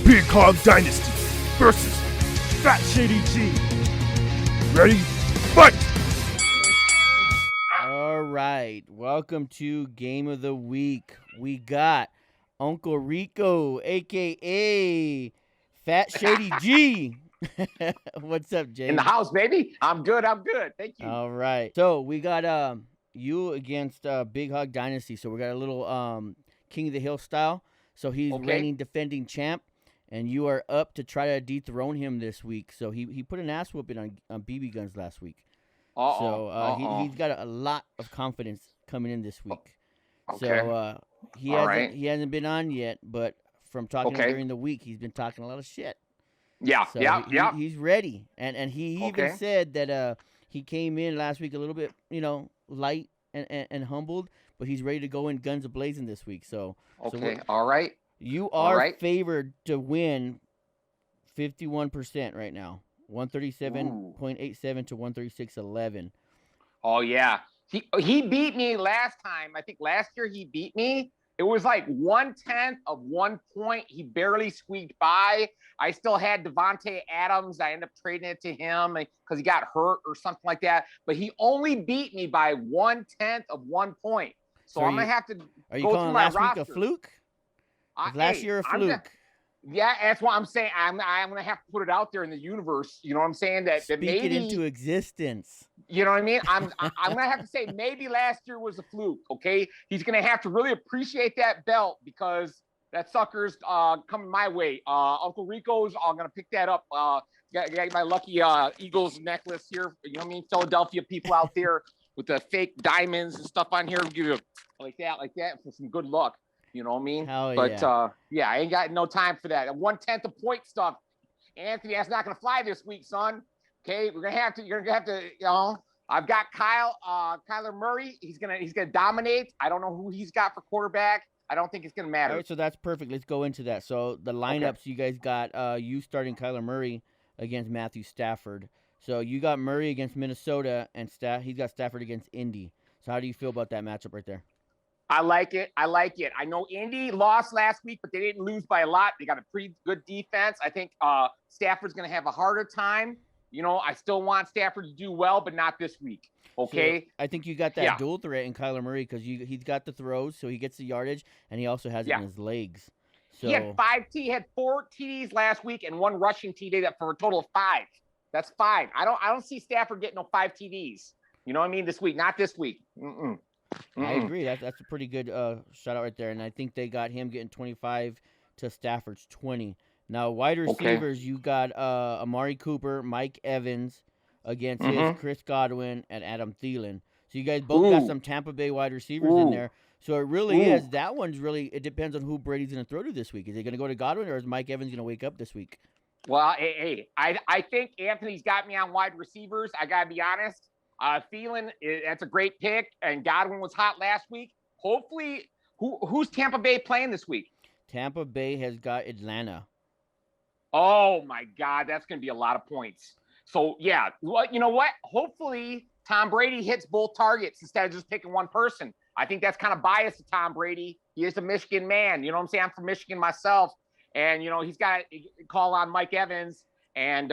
Big Hog Dynasty versus Fat Shady G. Ready? Fight! All right, welcome to Game of the Week. We got Uncle Rico, a.k.a. Fat Shady G. What's up, James? In the house, baby. I'm good. Thank you. All right. So we got you against Big Hog Dynasty. So we got a little King of the Hill style. So he's reigning defending champ, and you are up to try to dethrone him this week. So he put an ass whooping on BB guns last week. He's got a lot of confidence coming in this week. Okay. So he hasn't been on yet, but from talking to him during the week, he's been talking a lot of shit. Yeah, so he's ready, and he even said that he came in last week a little bit, light and humbled, but he's ready to go in guns a-blazing this week. So all right. You are favored to win 51% right now, 137.87 to 136.11. Oh yeah, he beat me last time. I think last year he beat me. It was like 1/10 of 1 point. He barely squeaked by. I still had Devontae Adams. I ended up trading it to him because he got hurt or something like that. But he only beat me by 1/10 of 1 point. So I'm gonna have to. Are you calling last week a fluke? Last year a fluke? Yeah, that's what I'm saying. I'm gonna have to put it out there in the universe. You know what I'm saying? That Speak maybe it into existence. You know what I mean? I'm gonna have to say maybe last year was a fluke. Okay, he's gonna have to really appreciate that belt because that sucker's coming my way. Uncle Rico's gonna pick that up. Got my lucky Eagles necklace here. You know what I mean? Philadelphia people out there with the fake diamonds and stuff on here. Give you like that for some good luck. You know what I mean? Yeah. I ain't got no time for that. 1/10 of point stuff, Anthony. That's not gonna fly this week, son. Okay, you're gonna have to. I've got Kyler Murray. He's gonna dominate. I don't know who he's got for quarterback. I don't think it's gonna matter. All right, so that's perfect. Let's go into that. So the lineups you guys got, you starting Kyler Murray against Matthew Stafford. So you got Murray against Minnesota, and he's got Stafford against Indy. So how do you feel about that matchup right there? I like it. I know Indy lost last week, but they didn't lose by a lot. They got a pretty good defense. I think Stafford's going to have a harder time. I still want Stafford to do well, but not this week. Okay. So I think you got that dual threat in Kyler Murray because he's got the throws, so he gets the yardage, and he also has it in his legs. So he had 4 TDs last week and 1 rushing TD for a total of 5. That's 5. I don't see Stafford getting no 5 TDs. You know what I mean? This week, not this week. I agree. That's a pretty good shout out right there. And I think they got him getting 25 to Stafford's 20. Now, wide receivers, you got Amari Cooper, Mike Evans against his Chris Godwin and Adam Thielen. So you guys both got some Tampa Bay wide receivers in there. So it really is. That one's really, it depends on who Brady's going to throw to this week. Is he going to go to Godwin or is Mike Evans going to wake up this week? Well, I think Anthony's got me on wide receivers. I got to be honest. Thielen, that's a great pick, and Godwin was hot last week. Hopefully, who's Tampa Bay playing this week? Tampa Bay has got Atlanta. Oh, my God, that's going to be a lot of points. So, yeah, you know what? Hopefully, Tom Brady hits both targets instead of just picking one person. I think that's kind of biased to Tom Brady. He is a Michigan man. You know what I'm saying? I'm from Michigan myself, and, he's got to call on Mike Evans. And,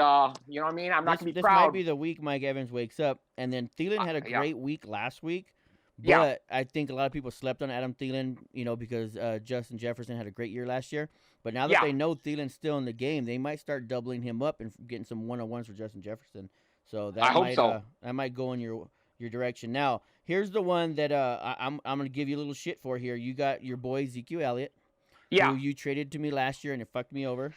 you know what I mean? I'm not going to be proud. This might be the week Mike Evans wakes up. And then Thielen had a great week last week. But I think a lot of people slept on Adam Thielen, because Justin Jefferson had a great year last year. But now that they know Thielen's still in the game, they might start doubling him up and getting some one-on-ones for Justin Jefferson. So that might go in your direction. Now, here's the one that I'm going to give you a little shit for here. You got your boy Ezekiel Elliott. Yeah. Who you traded to me last year and it fucked me over.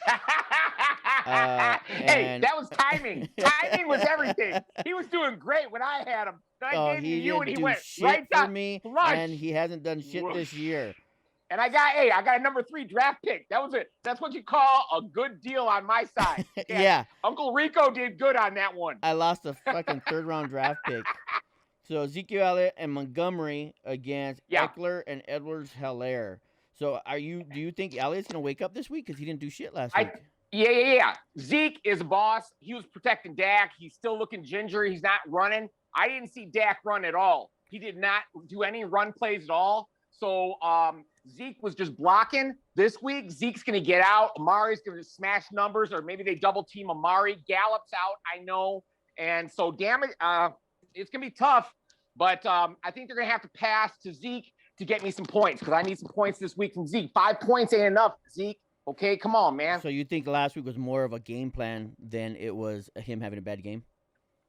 Hey, that was timing. Timing was everything. He was doing great when I had him. I gave you and he went right for me, and he hasn't done shit this year. And I got a number 3 draft pick. That's what you call a good deal on my side. Yeah. Uncle Rico did good on that one. I lost a fucking 3rd round draft pick. So Ezekiel Elliott and Montgomery against Eckler and Edwards-Helaire. So do you think Elliott's gonna wake up this week because he didn't do shit last week? Yeah. Zeke is a boss. He was protecting Dak. He's still looking ginger. He's not running. I didn't see Dak run at all. He did not do any run plays at all. So Zeke was just blocking. This week, Zeke's going to get out. Amari's going to smash numbers, or maybe they double team Amari. Gallup's out, I know. And so, damn it, it's going to be tough. But I think they're going to have to pass to Zeke to get me some points, because I need some points this week from Zeke. 5 points ain't enough, Zeke. Okay, come on, man. So you think last week was more of a game plan than it was him having a bad game?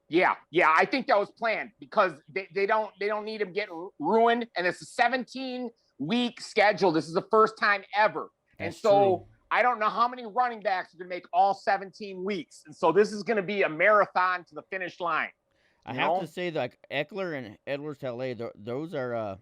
Yeah, I think that was planned, because they don't need him getting ruined, and it's a 17-week schedule. This is the first time ever. That's and so true. I don't know how many running backs are going to make all 17 weeks. And so this is going to be a marathon to the finish line. I have to say, like, Eckler and Edwards-Helaire, those are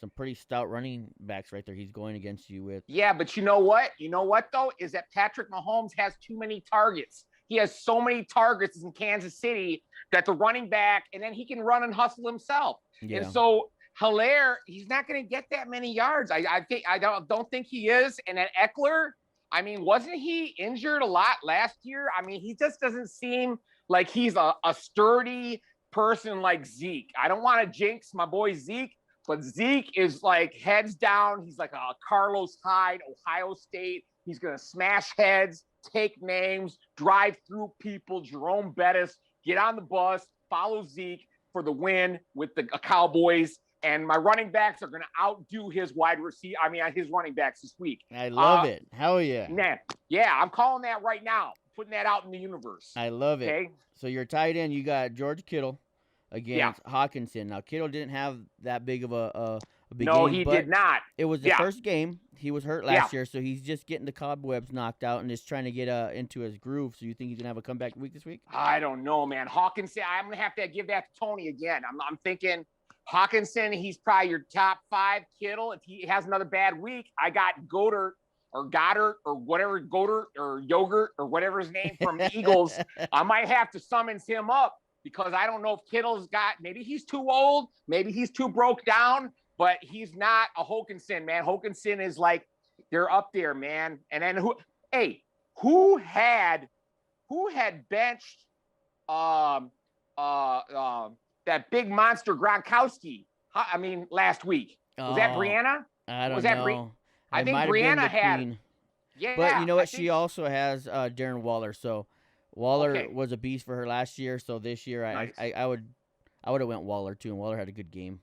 some pretty stout running backs right there he's going against you with. Yeah, but you know what? You know what, though? Is that Patrick Mahomes has too many targets. He has so many targets in Kansas City that the running back, and then he can run and hustle himself. Yeah. And so Helaire, he's not going to get that many yards. I don't think he is. And then Eckler, I mean, wasn't he injured a lot last year? I mean, he just doesn't seem like he's a sturdy person like Zeke. I don't want to jinx my boy Zeke, but Zeke is like heads down. He's like a Carlos Hyde, Ohio State. He's going to smash heads, take names, drive through people. Jerome Bettis, get on the bus, follow Zeke for the win with the Cowboys. And my running backs are going to outdo his his running backs this week. I love it. Hell yeah. Man, yeah, I'm calling that right now. Putting that out in the universe. I love it. Okay? So your tight end, you got George Kittle against Hawkinson. Now, Kittle didn't have that big of a big game. No, he did not. It was the first game. He was hurt last year, so he's just getting the cobwebs knocked out and just trying to get into his groove. So you think he's going to have a comeback week this week? I don't know, man. Hawkinson, I'm going to have to give that to Tony again. I'm thinking Hawkinson, he's probably your top 5. Kittle, if he has another bad week, I got Goddard or whatever, Goddard or Yogurt or whatever his name from the Eagles. I might have to summons him up, because I don't know if Kittle's maybe he's too old, maybe he's too broke down, but he's not a Hawkinson, man. Hawkinson is like, they're up there, man. And then who had benched that big monster Gronkowski? Last week. Was that Brianna? I don't know. I think Brianna had. Yeah, but you know what? She also has Darren Waller. So Waller was a beast for her last year. So this year, nice. I would have went Waller too, and Waller had a good game.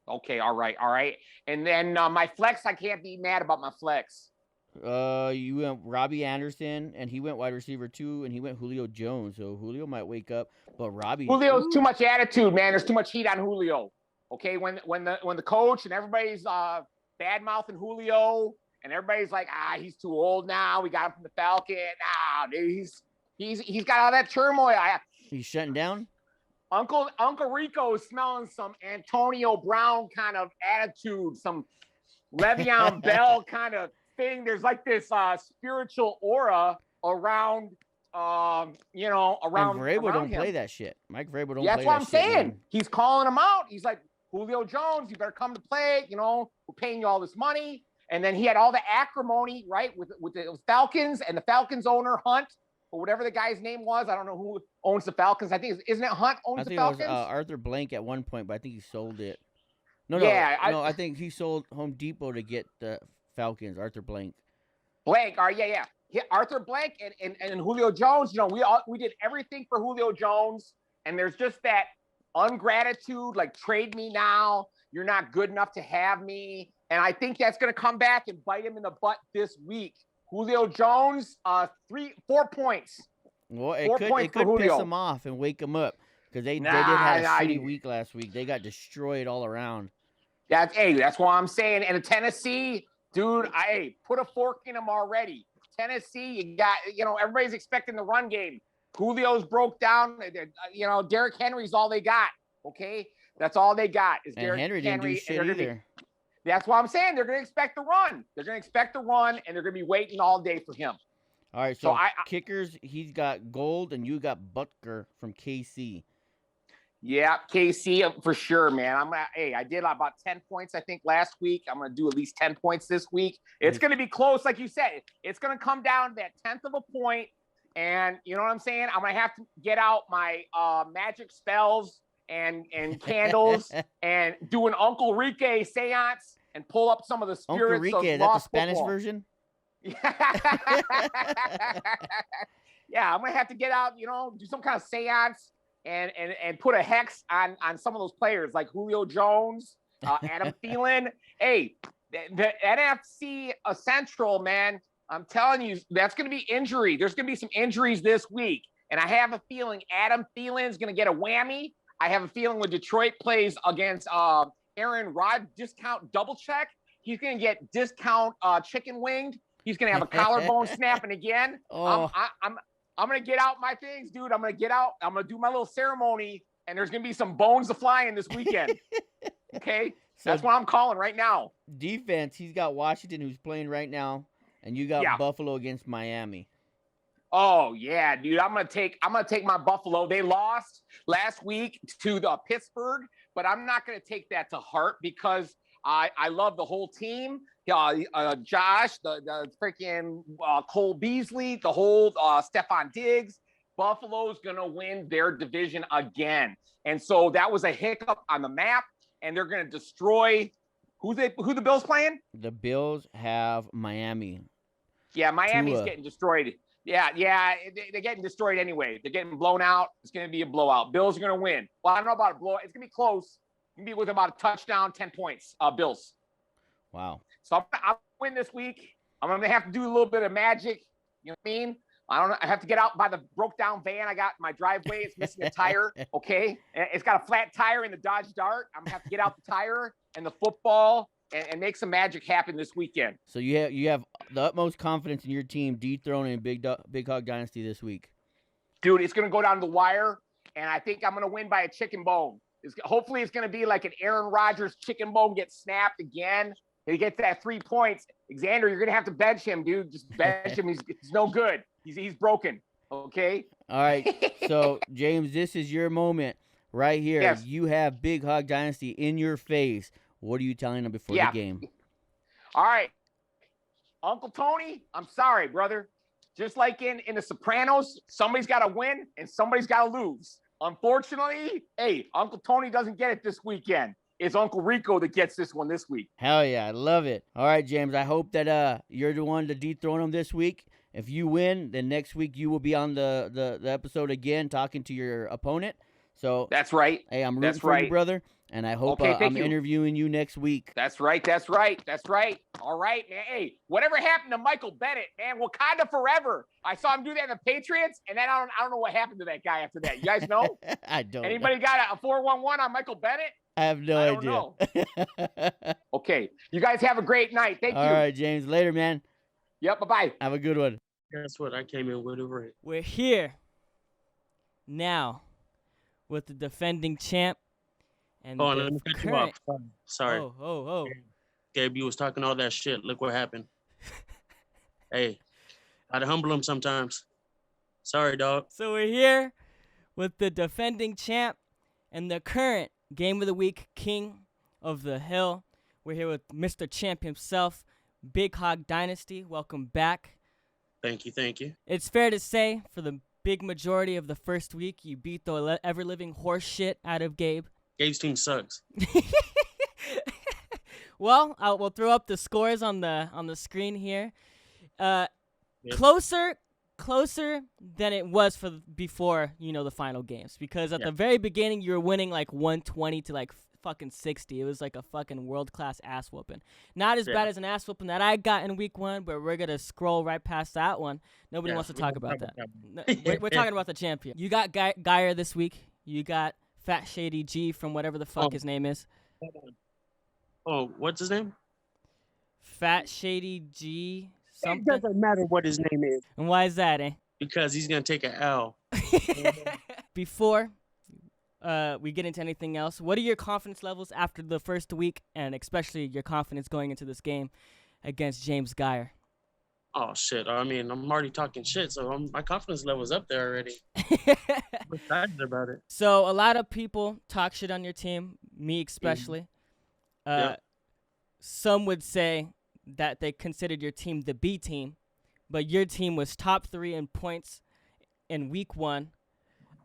Okay, all right. And then my flex, I can't be mad about my flex. You went Robbie Anderson, and he went wide receiver too, and he went Julio Jones. So Julio might wake up, but Julio's too much attitude, man. There's too much heat on Julio. Okay, when the coach and everybody's bad mouthing Julio, and everybody's like, he's too old now. We got him from the Falcon. Dude, he's got all that turmoil. He's shutting down. Uncle Rico is smelling some Antonio Brown kind of attitude, some Le'Veon Bell kind of thing. There's like this spiritual aura around, around. And Vrabel don't him. Play that shit. Mike Vrabel don't. That's play what that I'm shit, saying. Man. He's calling him out. He's like, Julio Jones, you better come to play. We're paying you all this money. And then he had all the acrimony, right, with the Falcons and the Falcons owner Hunt, or whatever the guy's name was. I don't know who owns the Falcons. I think isn't it Hunt owns the Falcons? I think it was Arthur Blank at one point, but I think he sold it. No, I think he sold Home Depot to get the Falcons. Arthur Blank. Yeah, Arthur Blank and Julio Jones. We did everything for Julio Jones, and there's just that ungratitude, like, trade me now. You're not good enough to have me. And I think that's going to come back and bite him in the butt this week. Julio Jones, 4 points. Well, it could piss him off and wake him up, because they did have a shitty week last week. They got destroyed all around. That's why I'm saying. And Tennessee, dude, put a fork in them already. Tennessee, you got, everybody's expecting the run game. Julio's broke down. Derrick Henry's all they got. Okay, that's all they got is Derrick Henry. Didn't do shit either. That's why I'm saying they're going to expect the run. They're going to expect the run, and they're going to be waiting all day for him. All right, so kickers, he's got Gold, and you got Butker from KC. Yeah, KC for sure, man. I did about 10 points, I think, last week. I'm going to do at least 10 points this week. It's going to be close, like you said. It's going to come down to that 10th of a point, and you know what I'm saying? I'm going to have to get out my magic spells and candles and do an Uncle Rique seance and pull up some of the spirits Uncle Rique, of is that the lost Spanish football. version? Yeah, I'm gonna have to get out, do some kind of seance and put a hex on some of those players like Julio Jones, Adam Thielen. Hey, the NFC Central, man, I'm telling you, that's gonna be injury. There's gonna be some injuries this week, and I have a feeling Adam Thielen's gonna get a whammy. I have a feeling when Detroit plays against Aaron Rodgers, discount double check, he's gonna get discount chicken winged. He's gonna have a collarbone snapping again. Oh. I'm gonna get out my things, dude. I'm gonna get out. I'm gonna do my little ceremony, and there's gonna be some bones to fly in this weekend. Okay, so that's what I'm calling right now. Defense, he's got Washington, who's playing right now, and you got Buffalo against Miami. Oh yeah, dude. I'm gonna take my Buffalo. They lost last week to the Pittsburgh, but I'm not gonna take that to heart because I love the whole team. Josh, the freaking Cole Beasley, the whole Stephon Diggs. Buffalo's gonna win their division again, and so that was a hiccup on the map, and they're gonna destroy. Who the Bills playing? The Bills have Miami. Yeah, Miami's getting destroyed. Yeah, they're getting destroyed anyway. They're getting blown out. It's gonna be a blowout. Bills are gonna win. Well, I don't know about a blowout. It's gonna be close. It's gonna be with about a touchdown, 10 points. Bills. Wow. So I'll win this week. I'm gonna have to do a little bit of magic. You know what I mean? I have to get out by the broke down van I got in my driveway. It's missing a tire. Okay, it's got a flat tire in the Dodge Dart. I'm gonna have to get out the tire and the football and make some magic happen this weekend. So you have the utmost confidence in your team dethroning Big Hog Dynasty this week. Dude, it's gonna go down to the wire, and I think I'm gonna win by a chicken bone. Hopefully, it's gonna be like an Aaron Rodgers chicken bone gets snapped again. He gets that 3 points. Xander, you're gonna have to bench him, dude. Just bench him. He's no good. He's broken. Okay. All right. So James, this is your moment right here. Yes. You have Big Hog Dynasty in your face. What are you telling them before the game? All right, Uncle Tony. I'm sorry, brother. Just like in The Sopranos, somebody's got to win and somebody's got to lose. Unfortunately, hey, Uncle Tony doesn't get it this weekend. It's Uncle Rico that gets this one this week. Hell yeah, I love it. All right, James, I hope that you're the one to dethrone him this week. If you win, then next week you will be on the episode again talking to your opponent. So that's right. Hey, I'm rooting for you, brother, and I hope I'm interviewing you next week. That's right. All right, man. Hey, whatever happened to Michael Bennett, man? Wakanda forever. I saw him do that in the Patriots, and then I don't know what happened to that guy after that. You guys know? I don't. Anybody got a 411 on Michael Bennett? I have no idea. Know. Okay. You guys have a great night. Thank you. All right, James. Later, man. Yep. Bye-bye. Have a good one. Guess what? I came in with a ring. We're here now with the defending champ. And let me cut you off. Sorry. Oh. Gabe, you was talking all that shit. Look what happened. Hey, I'd humble him sometimes. Sorry, dog. So we're here with the defending champ and the current Game of the Week King of the Hill. We're here with Mr. Champ himself, Big Hog Dynasty. Welcome back. Thank you. It's fair to say, for the big majority of the first week, you beat the ever-living horse shit out of Gabe. Gabe's team sucks. Well, we'll throw up the scores on the screen here. Yep. Closer than it was before, the final games. Because at the very beginning, you were winning like 120 to like fucking 60. It was like a fucking world-class ass whooping. Not as bad as an ass whooping that I got in week 1, but we're going to scroll right past that one. Nobody wants to talk about that. We're talking about the champion. You got Geyer this week. You got Fat Shady G from whatever the fuck his name is. Oh, what's his name? Fat Shady G something. It doesn't matter what his name is. And why is that, eh? Because he's going to take an L. Before we get into anything else, what are your confidence levels after the first week, and especially your confidence going into this game against James Geyer? Oh, shit. I mean, I'm already talking shit, so my confidence level's up there already. I'm excited about it. So a lot of people talk shit on your team, me especially. Some would say that they considered your team the B team, but your team was top 3 in points in week 1.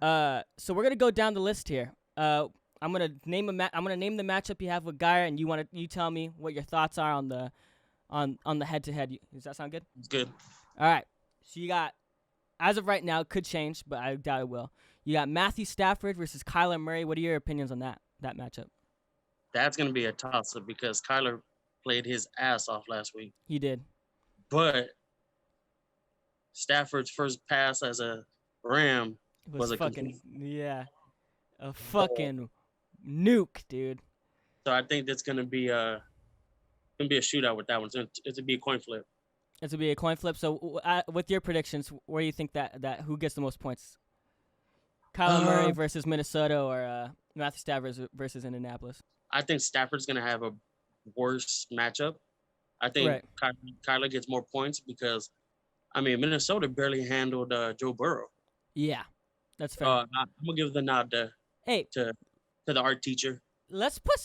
So we're going to go down the list here. I'm gonna name the matchup you have with Geyer, and you tell me what your thoughts are on the head-to-head. Does that sound good? It's good. All right. So you got, as of right now, it could change, but I doubt it will. You got Matthew Stafford versus Kyler Murray. What are your opinions on that matchup? That's gonna be a toss-up because Kyler played his ass off last week. He did. But Stafford's first pass as a Ram was a fucking a fucking nuke, dude. So I think that's gonna be a shootout with that one. It's gonna be a coin flip. It's gonna be a coin flip. So with your predictions, where do you think that who gets the most points? Kyler Murray versus Minnesota or Matthew Stafford versus Indianapolis? I think Stafford's gonna have a worse matchup. I think Kyler gets more points because, I mean, Minnesota barely handled Joe Burrow. Yeah, that's fair. I'm gonna give the nod to the art teacher. Let's put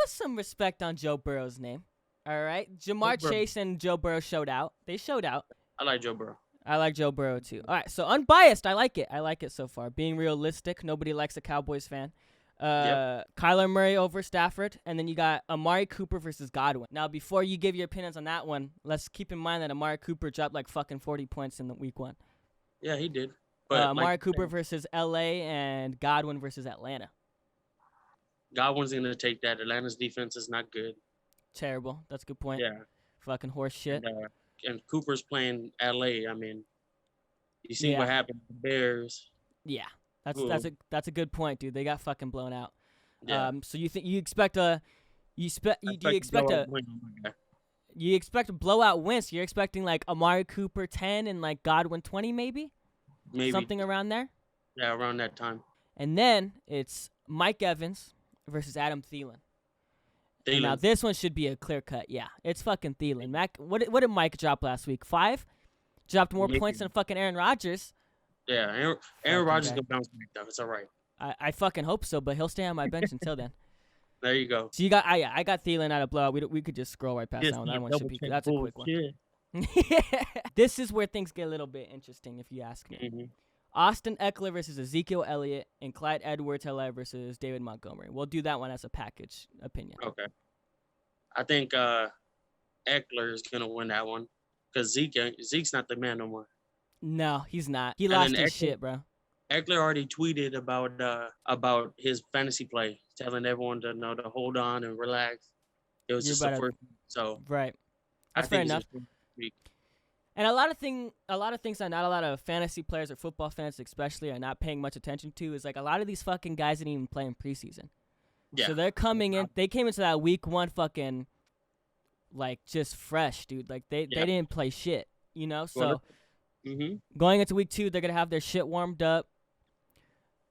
some respect on Joe Burrow's name. All right, Jamar Chase and Joe Burrow showed out. They showed out. I like Joe Burrow. I like Joe Burrow too. All right, so unbiased. I like it. I like it so far. Being realistic. Nobody likes a Cowboys fan. Kyler Murray over Stafford, and then you got Amari Cooper versus Godwin. Now, before you give your opinions on that one, let's keep in mind that Amari Cooper dropped like fucking 40 points in the week 1. Yeah, he did. But Amari Cooper versus LA and Godwin versus Atlanta. Godwin's gonna take that. Atlanta's defense is not good. Terrible. That's a good point. Yeah. Fucking horse shit. And Cooper's playing LA. I mean, you see what happened to the Bears. Yeah. That's a good point, dude. They got fucking blown out. Yeah. So you expect a blowout win? So you're expecting like Amari Cooper 10 and like Godwin 20 maybe? Maybe. Something around there? Yeah, around that time. And then it's Mike Evans versus Adam Thielen. Now this one should be a clear cut. Yeah, it's fucking Thielen. What did Mike drop last week? 5? Dropped more points than fucking Aaron Rodgers. Yeah, Aaron Rodgers gonna bounce back though. It's all right. I fucking hope so, but he'll stay on my bench until then. There you go. So I got Thielen out of blowout. We could just scroll right past that one. That one should be. That's a quick one. This is where things get a little bit interesting, if you ask me. Mm-hmm. Austin Eckler versus Ezekiel Elliott and Clyde Edwards-Helaire versus David Montgomery. We'll do that one as a package opinion. Okay. I think Eckler is gonna win that one because Zeke's not the man no more. No, he's not. He lost his shit, bro. Eckler already tweeted about his fantasy play, telling everyone to hold on and relax. It was just the first, so right. That's fair enough. And a lot of things that not a lot of fantasy players or football fans especially are not paying much attention to is like a lot of these fucking guys didn't even play in preseason. Yeah. So they're coming in. They came into that week 1 fucking like just fresh, dude. Like they didn't play shit, you know. So going into week 2, they're gonna have their shit warmed up.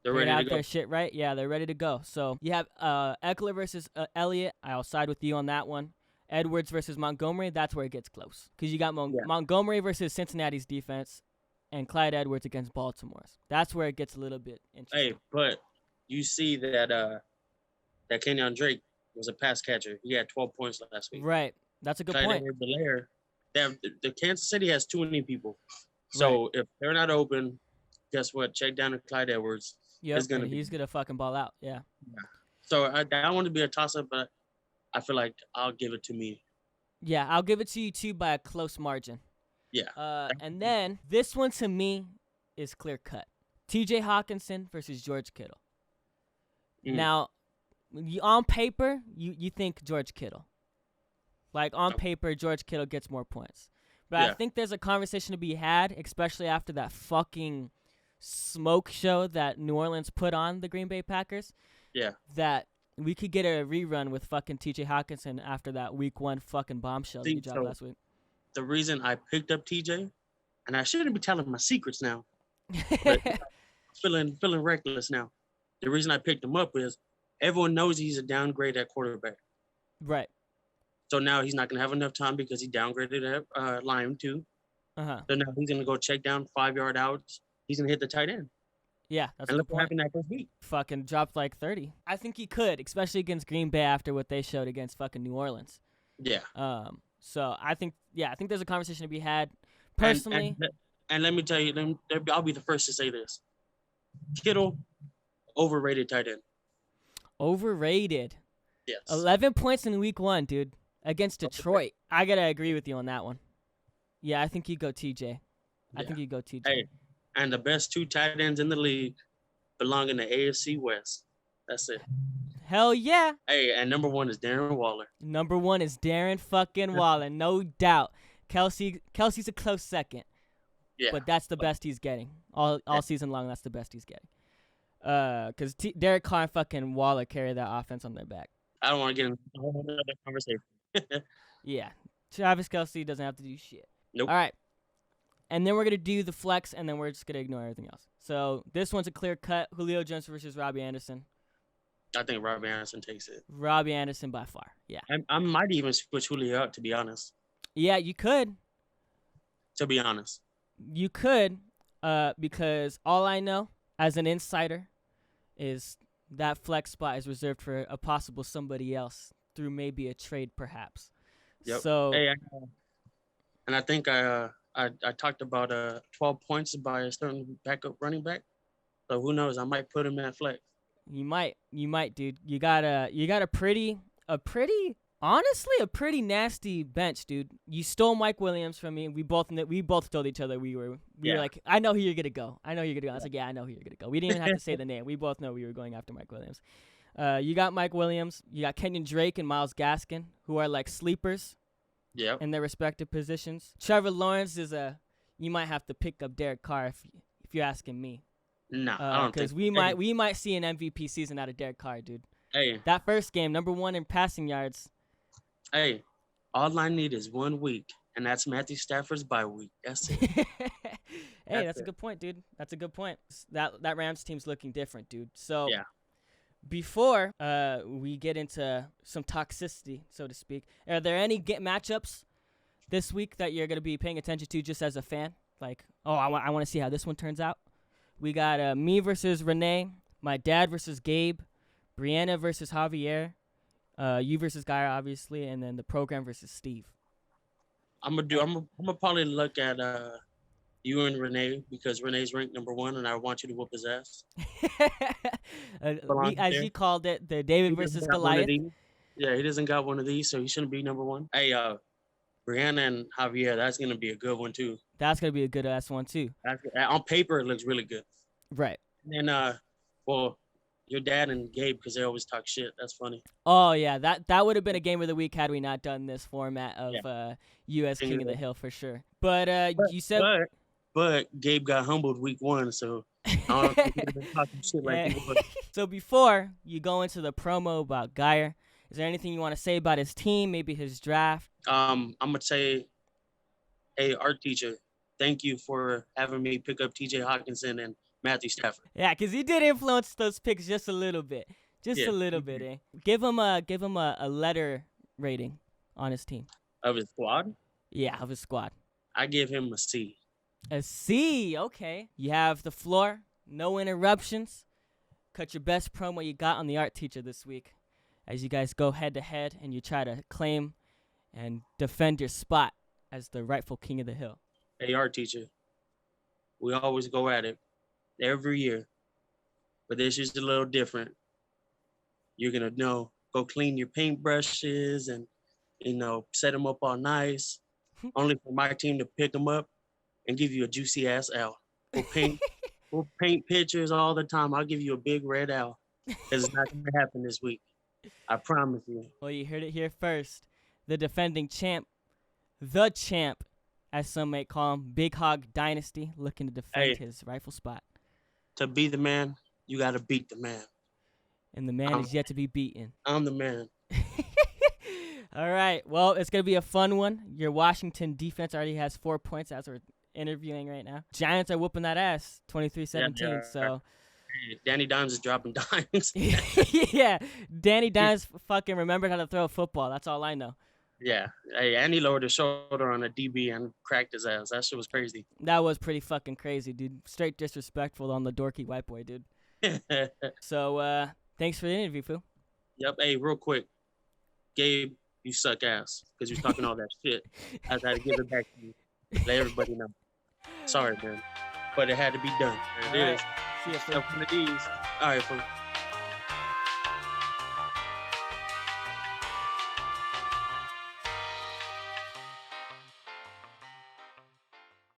They're ready to go. Their shit right. Yeah, they're ready to go. So you have Eckler versus Elliott. I'll side with you on that one. Edwards versus Montgomery, that's where it gets close. Because you got Montgomery versus Cincinnati's defense and Clyde Edwards against Baltimore's. That's where it gets a little bit interesting. Hey, but you see that Kenyon Drake was a pass catcher. He had 12 points last week. Right. That's a good point. The Kansas City has too many people. So if they're not open, guess what? Check down to Clyde Edwards. Yeah, he's going to fucking ball out. Yeah. So I want to be a toss-up, but I feel like I'll give it to me. Yeah, I'll give it to you too by a close margin. Yeah. And then this one to me is clear cut. TJ Hawkinson versus George Kittle. Now, on paper, you think George Kittle. Like on paper, George Kittle gets more points. But I think there's a conversation to be had, especially after that fucking smoke show that New Orleans put on the Green Bay Packers. Yeah. That we could get a rerun with fucking TJ Hawkinson after that week 1 fucking bombshell that you dropped last week. The reason I picked up TJ, and I shouldn't be telling my secrets now, but feeling reckless now. The reason I picked him up is everyone knows he's a downgrade at quarterback. Right. So now he's not going to have enough time because he downgraded at line 2. Uh-huh. So now he's going to go check down 5-yard outs. He's going to hit the tight end. Yeah, that's and a look good what point. happened that first week. Fucking dropped like 30. I think he could, especially against Green Bay after what they showed against fucking New Orleans. Yeah. So I think there's a conversation to be had. Personally. And let me tell you, I'll be the first to say this. Kittle, overrated tight end. Overrated. Yes. 11 points in week 1, dude, against Detroit. I got to agree with you on that one. Yeah, I think you go TJ. I think you go TJ. Hey, and the best 2 tight ends in the league belong in the AFC West. That's it. Hell yeah. Hey, and number 1 is Darren Waller. Number 1 is Darren fucking Waller, no doubt. Kelsey's a close second. Yeah. But that's the best he's getting. All season long, that's the best he's getting. Because Derek Carr and fucking Waller carry that offense on their back. I don't want to get into a whole other conversation. Yeah. Travis Kelce doesn't have to do shit. Nope. All right. And then we're going to do the flex, and then we're just going to ignore everything else. So this one's a clear cut. Julio Jones versus Robbie Anderson. I think Robbie Anderson takes it. Robbie Anderson by far, yeah. I might even switch Julio out, to be honest. Yeah, you could. To be honest. You could, because all I know as an insider is that flex spot is reserved for a possible somebody else through maybe a trade, perhaps. Yep. So, hey, and I think I talked about 12 points by a certain backup running back. So who knows? I might put him at flex. You might, dude. You got a pretty nasty bench, dude. You stole Mike Williams from me. We both told each other we were like, I know who you're gonna go. I was like, yeah, I know who you're gonna go. We didn't even have to say the name. We both know we were going after Mike Williams. You got Mike Williams. You got Kenyon Drake and Myles Gaskin, who are like sleepers. Yeah. In their respective positions. Trevor Lawrence you might have to pick up Derek Carr if you're asking me. No, I don't think. Because we might see an MVP season out of Derek Carr, dude. Hey. That first game, number 1 in passing yards. Hey, all I need is 1 week, and that's Matthew Stafford's bye week. That's it. Hey, that's a good point, dude. That's a good point. That Rams team's looking different, dude. So yeah. Before we get into some toxicity, so to speak, are there any matchups this week that you're going to be paying attention to just as a fan? Like, I want to see how this one turns out. We got me versus Rene, my dad versus Gabe, Brianna versus Xavier, you versus Guy, obviously, and then the program versus Steve. I'm gonna probably look at you and Rene because Rene's ranked number 1, and I want you to whoop his ass. As you called it, the David versus Goliath. Yeah, he doesn't got one of these, so he shouldn't be number 1. Hey, Brianna and Javier, that's gonna be a good one too. That's gonna be a good ass one too. On paper, it looks really good. Right. And well, your dad and Gabe, because they always talk shit. That's funny. Oh yeah, that would have been a game of the week had we not done this format of U.S. King of the Hill for sure. But you said. But Gabe got humbled week 1, so I don't think he's been talking shit like he was. So before you go into the promo about Geyer, is there anything you want to say about his team, maybe his draft? I'm gonna say, hey, art teacher, thank you for having me pick up T.J. Hawkinson and Matthew Stafford. Yeah, because he did influence those picks just a little bit, a little bit. Eh? Give him a letter rating on his team. Of his squad? Yeah, of his squad. I give him a C. A C, okay. You have the floor, no interruptions. Cut your best promo you got on the art teacher this week as you guys go head-to-head and you try to claim and defend your spot as the rightful king of the hill. Hey, art teacher, we always go at it every year, but this is a little different. You're going to go clean your paintbrushes and, set them up all nice, only for my team to pick them up and give you a juicy ass owl. We'll paint pictures all the time. I'll give you a big red owl because it's not going to happen this week. I promise you. Well, you heard it here first. The defending champ, the champ, as some may call him, Big Hog Dynasty, looking to defend his rightful spot. To be the man, you got to beat the man. And the man is yet to be beaten. I'm the man. All right. Well, it's going to be a fun one. Your Washington defense already has 4 points as we're interviewing right now. Giants are whooping that ass, 23-17. Yeah, so Danny Dimes is dropping dimes. Yeah, Danny Dimes fucking remembered how to throw a football. That's all I know. Yeah. Hey, and he lowered his shoulder on a DB and cracked his ass. That shit was crazy. That was pretty fucking crazy, dude. Straight disrespectful on the dorky white boy, dude. So, thanks for the interview, fool. Yep. Hey, real quick. Gabe, you suck ass because you're talking all that shit. I had to give it back to you. Let everybody know. Sorry, man. But it had to be done. There it is. See ya, fool. One of these. All right, fool.